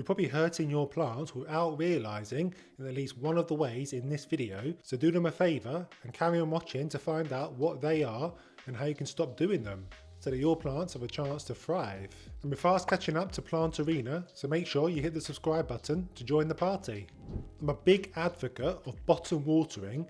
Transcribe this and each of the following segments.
You're probably hurting your plants without realising in at least one of the ways in this video, so do them a favour and carry on watching to find out what they are and how you can stop doing them, so that your plants have a chance to thrive. And we're fast catching up to Plant Arena, so make sure you hit the subscribe button to join the party. I'm a big advocate of bottom watering,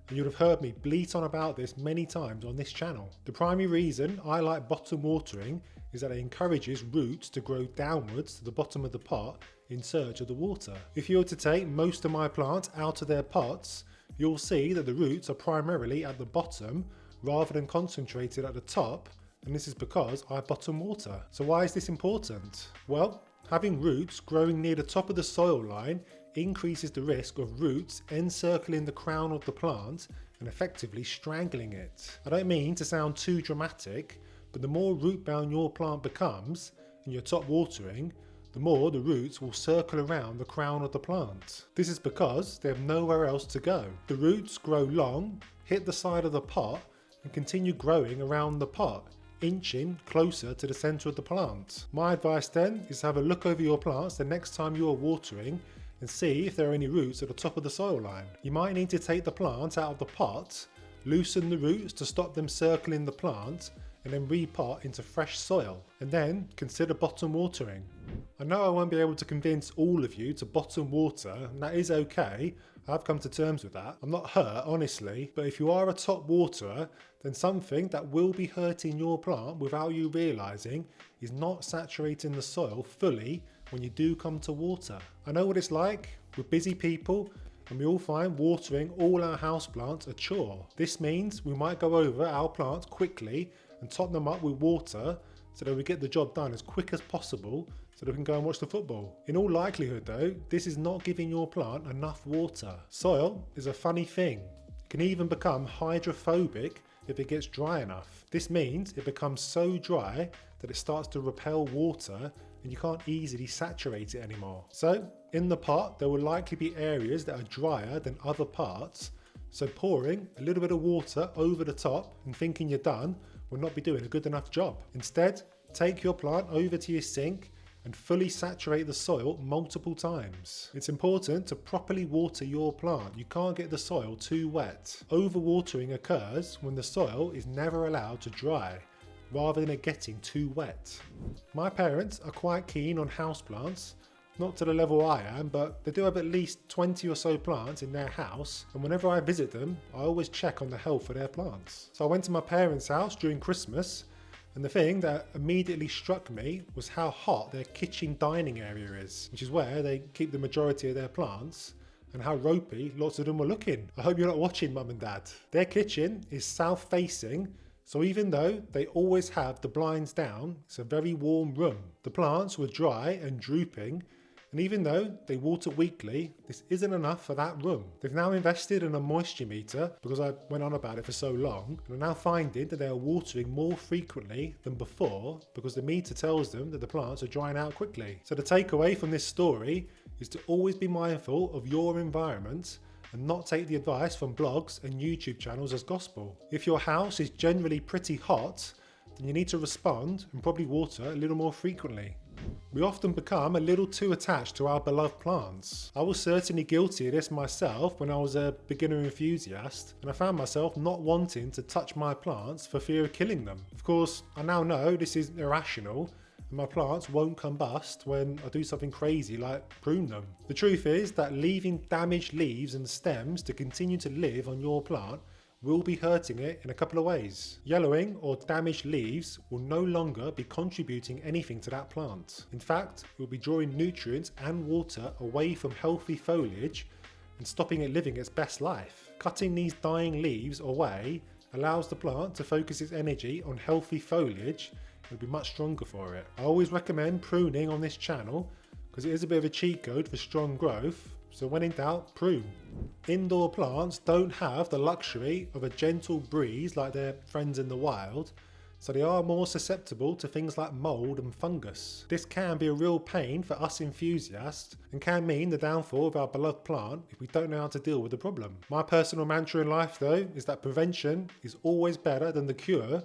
and you'll have heard me bleat on about this many times on this channel. The primary reason I like bottom watering is that it encourages roots to grow downwards to the bottom of the pot in search of the water. If you were to take most of my plants out of their pots, you'll see that the roots are primarily at the bottom rather than concentrated at the top, and this is because I bottom water. So why is this important? Well, having roots growing near the top of the soil line increases the risk of roots encircling the crown of the plant and effectively strangling it. I don't mean to sound too dramatic, but the more root bound your plant becomes and you're top watering, the more the roots will circle around the crown of the plant. This is because they have nowhere else to go. The roots grow long, hit the side of the pot, and continue growing around the pot, inching closer to the centre of the plant. My advice then is to have a look over your plants the next time you are watering and see if there are any roots at the top of the soil line. You might need to take the plant out of the pot, loosen the roots to stop them circling the plant, and then repot into fresh soil, and then consider bottom watering. I know I won't be able to convince all of you to bottom water, and that is okay. I've come to terms with that. I'm not hurt, honestly, but if you are a top waterer, then something that will be hurting your plant without you realising is not saturating the soil fully when you do come to water. I know what it's like. We're busy people, and we all find watering all our houseplants a chore. This means we might go over our plants quickly and top them up with water so that we get the job done as quick as possible so that we can go and watch the football. In all likelihood though, this is not giving your plant enough water. Soil is a funny thing. It can even become hydrophobic if it gets dry enough. This means it becomes so dry that it starts to repel water and you can't easily saturate it anymore. So in the pot, there will likely be areas that are drier than other parts, so pouring a little bit of water over the top and thinking you're done will not be doing a good enough job. Instead, take your plant over to your sink and fully saturate the soil multiple times. It's important to properly water your plant. You can't get the soil too wet. Overwatering occurs when the soil is never allowed to dry, rather than it getting too wet. My parents are quite keen on houseplants, not to the level I am, but they do have at least 20 or so plants in their house, and whenever I visit them, I always check on the health of their plants. So I went to my parents' house during Christmas, and the thing that immediately struck me was how hot their kitchen dining area is, which is where they keep the majority of their plants, and how ropey lots of them were looking. I hope you're not watching, Mum and Dad. Their kitchen is south facing, so even though they always have the blinds down, it's a very warm room. The plants were dry and drooping, and even though they water weekly, this isn't enough for that room. They've now invested in a moisture meter because I went on about it for so long, and are now finding that they are watering more frequently than before because the meter tells them that the plants are drying out quickly. So the takeaway from this story is to always be mindful of your environment and not take the advice from blogs and YouTube channels as gospel. If your house is generally pretty hot, then you need to respond and probably water a little more frequently. We often become a little too attached to our beloved plants. I was certainly guilty of this myself when I was a beginner enthusiast, and I found myself not wanting to touch my plants for fear of killing them. Of course, I now know this is irrational, and my plants won't combust when I do something crazy like prune them. The truth is that leaving damaged leaves and stems to continue to live on your plant will be hurting it in a couple of ways. Yellowing or damaged leaves will no longer be contributing anything to that plant. In fact, it will be drawing nutrients and water away from healthy foliage and stopping it living its best life. Cutting these dying leaves away allows the plant to focus its energy on healthy foliage and be much stronger for it. I always recommend pruning on this channel because it is a bit of a cheat code for strong growth, so when in doubt, prune. Indoor plants don't have the luxury of a gentle breeze like their friends in the wild, so they are more susceptible to things like mould and fungus. This can be a real pain for us enthusiasts and can mean the downfall of our beloved plant if we don't know how to deal with the problem. My personal mantra in life though is that prevention is always better than the cure,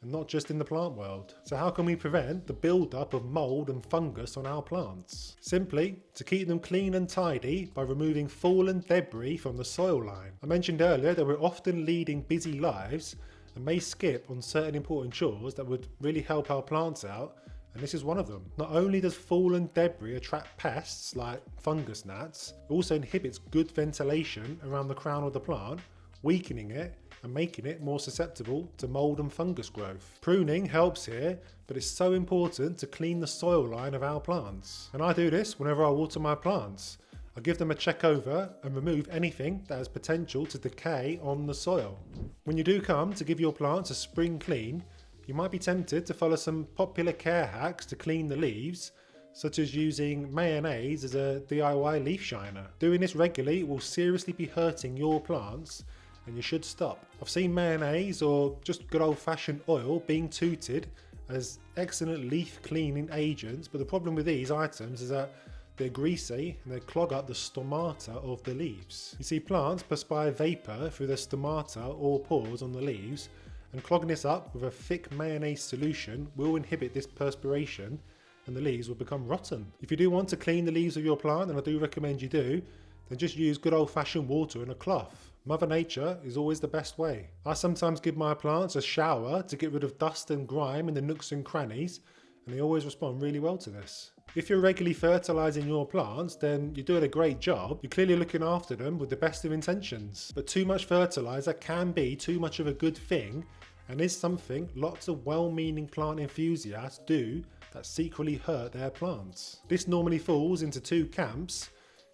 and not just in the plant world. So how can we prevent the build-up of mold and fungus on our plants? Simply to keep them clean and tidy by removing fallen debris from the soil line. I mentioned earlier that we're often leading busy lives and may skip on certain important chores that would really help our plants out, and this is one of them. Not only does fallen debris attract pests like fungus gnats, it also inhibits good ventilation around the crown of the plant, weakening it and making it more susceptible to mold and fungus growth. Pruning helps here, but it's so important to clean the soil line of our plants. And I do this whenever I water my plants. I give them a check over and remove anything that has potential to decay on the soil. When you do come to give your plants a spring clean, you might be tempted to follow some popular care hacks to clean the leaves, such as using mayonnaise as a DIY leaf shiner. Doing this regularly will seriously be hurting your plants, and you should stop. I've seen mayonnaise or just good old-fashioned oil being touted as excellent leaf cleaning agents, but the problem with these items is that they're greasy and they clog up the stomata of the leaves. You see, plants perspire vapor through the stomata or pores on the leaves, and clogging this up with a thick mayonnaise solution will inhibit this perspiration and the leaves will become rotten. If you do want to clean the leaves of your plant, and I do recommend you do, then just use good old-fashioned water in a cloth. Mother Nature is always the best way. I sometimes give my plants a shower to get rid of dust and grime in the nooks and crannies, and they always respond really well to this. If you're regularly fertilizing your plants, then you're doing a great job. You're clearly looking after them with the best of intentions. But too much fertilizer can be too much of a good thing, and is something lots of well-meaning plant enthusiasts do that secretly hurt their plants. This normally falls into two camps: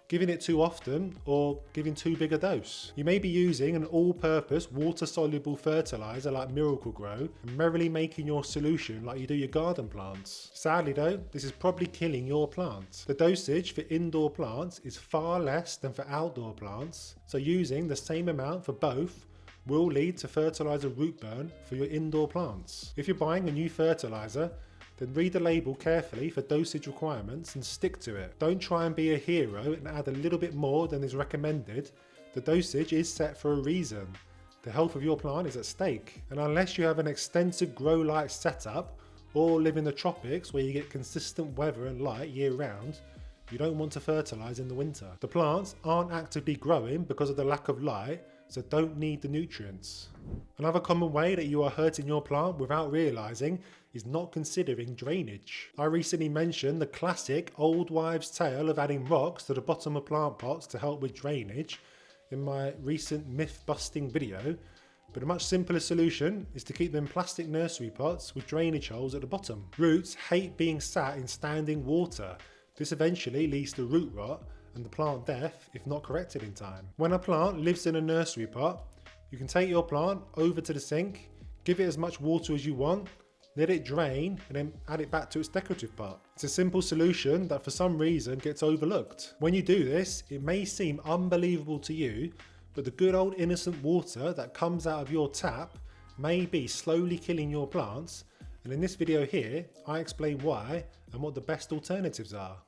giving it too often or giving too big a dose. You may be using an all-purpose water-soluble fertilizer like Miracle-Gro and merrily making your solution like you do your garden plants. Sadly though, this is probably killing your plants. The dosage for indoor plants is far less than for outdoor plants, so using the same amount for both will lead to fertilizer root burn for your indoor plants. If you're buying a new fertilizer, then read the label carefully for dosage requirements and stick to it. Don't try and be a hero and add a little bit more than is recommended. The dosage is set for a reason. The health of your plant is at stake. And unless you have an extensive grow light setup or live in the tropics where you get consistent weather and light year round, you don't want to fertilize in the winter. The plants aren't actively growing because of the lack of light, so don't need the nutrients. Another common way that you are hurting your plant without realizing is not considering drainage. I recently mentioned the classic old wives' tale of adding rocks to the bottom of plant pots to help with drainage in my recent myth-busting video, but a much simpler solution is to keep them in plastic nursery pots with drainage holes at the bottom. Roots hate being sat in standing water. This eventually leads to root rot and the plant death if not corrected in time. When a plant lives in a nursery pot, you can take your plant over to the sink, give it as much water as you want, let it drain, and then add it back to its decorative pot. It's a simple solution that for some reason gets overlooked. When you do this, it may seem unbelievable to you, but the good old innocent water that comes out of your tap may be slowly killing your plants, and in this video here, I explain why and what the best alternatives are.